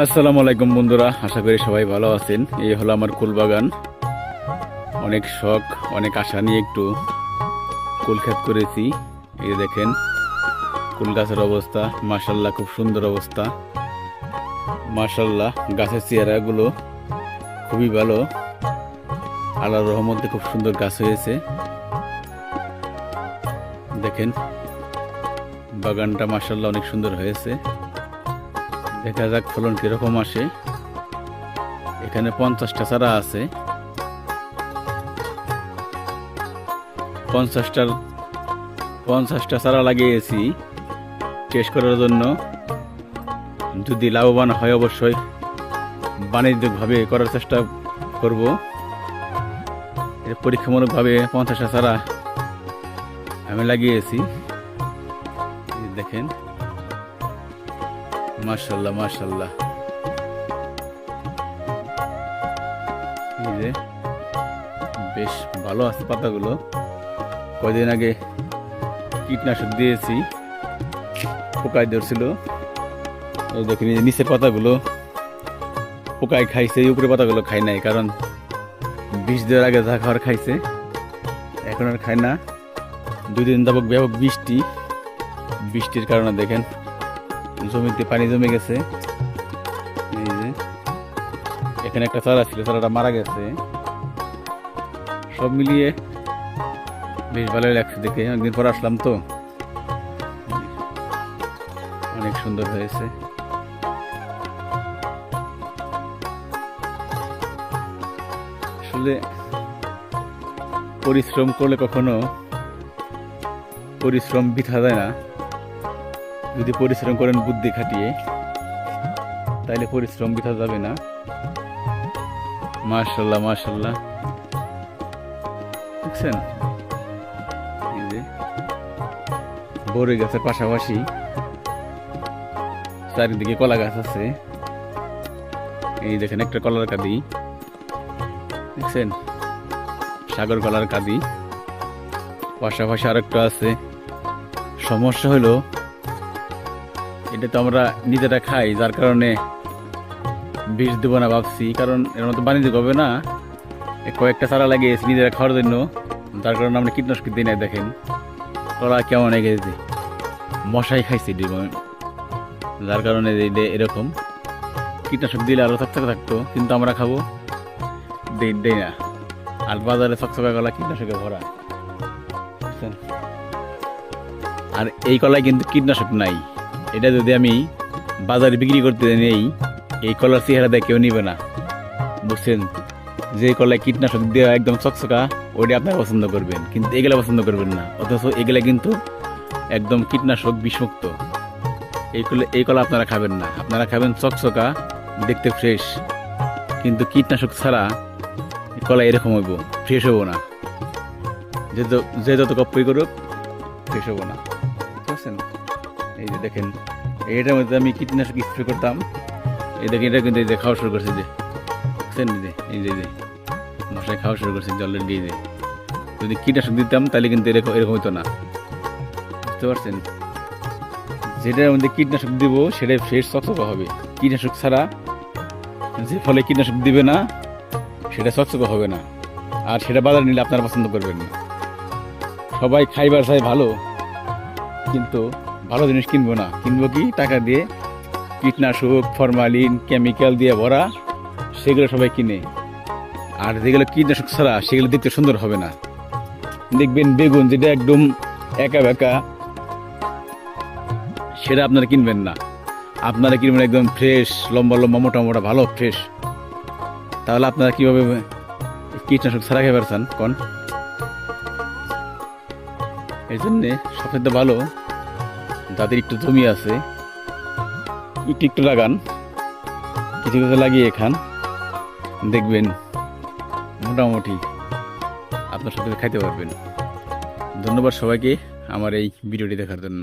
আসসালামু আলাইকুম বন্ধুরা, আশা করি সবাই ভালো আছেন। এই হলো আমার কুল বাগান। অনেক শখ, অনেক আশা নিয়ে একটু কুল ক্ষেত করেছি। এই যে দেখেন কুল গাছের অবস্থা, মাশাল্লাহ খুব সুন্দর অবস্থা। মাশাল্লাহ গাছের চেহারাগুলো খুবই ভালো, আল্লাহর রহমতে খুব সুন্দর গাছ হয়েছে। দেখেন বাগানটা মাশাল্লাহ অনেক সুন্দর হয়েছে। দেখা যাক ফলন কিরকম আসে। এখানে 50টা চারা আছে। 50টা চারা লাগিয়েছি টেস্ট করার জন্য। যদি লাভবান হয় অবশ্যই বাণিজ্যিকভাবে করার চেষ্টা করব। পরীক্ষামূলকভাবে 50টা চারা আমি লাগিয়েছি। দেখেন মাশাল্লাহ মাশাল্লাহ, এই যে বেশ ভালো আছে পাতাগুলো। কয়দিন আগে কীটনাশক দিয়েছি, পোকায় ধরছিল। এই দেখেন এই নিচের পাতাগুলো পোকায় খাইছে, এই উপরে পাতাগুলো খাই নাই, কারণ বিষ দেওয়ার আগে যা খাওয়ার খাইছে এখন আর খায় না। 2 দিন যাবত ব্যাপক বৃষ্টির কারণে দেখেন জমিতে পানি জমে গেছে। এই যে এখানে একটা চারা ছিল, চারাটা মারা গেছে। সব মিলিয়ে বেশ ভালোই লাগছে দেখে। একদিন পর আসলাম তো, অনেক সুন্দর হয়েছে। আসলে পরিশ্রম করলে কখনো পরিশ্রম বৃথা যায় না। যদি পরিশ্রম করেন বুদ্ধি খাটিয়ে, তাইলে পরিশ্রম বৃথা যাবে না। মাশাল্লাহ মাশাল্লাহ, দেখছেন এই যে বড়ই গাছের পাশাপাশি চারিদিকে কলা গাছ আছে। এই দেখেন একটা কলার কাঁদি, দেখছেন সাগর কলার কাঁদি, পাশাপাশি আরেকটা আছে। সমস্যা হলো এটা তো আমরা নিজেরা খাই, যার কারণে বিষ দেবো না ভাবছি, কারণ এর মতো বাণিজ্য হবে না। কয়েকটা চারা লাগিয়েছি নিজেরা খাওয়ার জন্য, যার কারণে আমরা কীটনাশক দিই না। দেখেন কলা কেমন হয়ে গেছে, মশাই খাইছে দিব, যার কারণে এরকম। কীটনাশক দিলে আরও চকচকে থাকতো, কিন্তু আমরা খাবো দেই না। আর বাজারে চকচকা কলা কীটনাশকে ভরা, বুঝছেন। আর এই কলায় কিন্তু কীটনাশক নাই। এটা যদি আমি বাজারে বিক্রি করতে নেই, এই কলার চেহারা দেখে কেউ নিবে না, বুঝছেন। যে কলায় কীটনাশক দেওয়া একদম চকচকা, ওইটা আপনারা পছন্দ করবেন, কিন্তু এগুলা পছন্দ করবেন না। অথচ এগুলা কিন্তু একদম কীটনাশক বিষমুক্ত। এই কলা আপনারা খাবেন না, আপনারা খাবেন চকচকা, দেখতে ফ্রেশ, কিন্তু কীটনাশক ছাড়া কলা এরকম হইব, ফ্রেশ হবো না। যে যত কপি করুক ফ্রেশ হবো না, বুঝছেন। এই যে দেখেন এটার মধ্যে আমি কীটনাশক স্প্রে করতাম। এই দেখেন এটা কিন্তু এই যে খাওয়া শুরু করছে, যে বুঝছেন, এই যে মশাই খাওয়া শুরু করছে জলের দিয়ে। যদি কীটনাশক দিতাম তাহলে কিন্তু এরকম হতো না, বুঝতে পারছেন। যেটার মধ্যে কীটনাশক দিব সেটাই ফ্রেশ চকচকা হবে। কীটনাশক ছাড়া যে ফলে কীটনাশক দিবে না সেটা চকচকা হবে না, আর সেটা বাজারে নিলে আপনারা পছন্দ করবেন না। সবাই খাইবার চাই ভালো, কিন্তু ভালো জিনিস কিনবো না। কিনবো কি টাকা দিয়ে? কীটনাশক, ফরমালিন, কেমিক্যাল দিয়ে ভরা, সেগুলো সবাই কিনে। আর যেগুলো কীটনাশক ছাড়া সেগুলো দেখতে সুন্দর হবে না। দেখবেন বেগুন যেটা একদম একা বেঁকা, সেটা আপনারা কিনবেন না। আপনারা কিনবেন একদম ফ্রেশ, লম্বা লম্বা মোটা মোটা ভালো ফ্রেশ। তাহলে আপনারা কীভাবে কীটনাশক ছাড়া খেয়ে পারছেন কোন? এই জন্যে সবচেয়ে ভালো যাদের একটু জমি আছে একটু লাগান, কিছু কিছু লাগিয়ে খান, দেখবেন মোটামুটি আপনার সাথে খাইতে পারবেন। ধন্যবাদ সবাইকে আমার এই ভিডিওটি দেখার জন্য।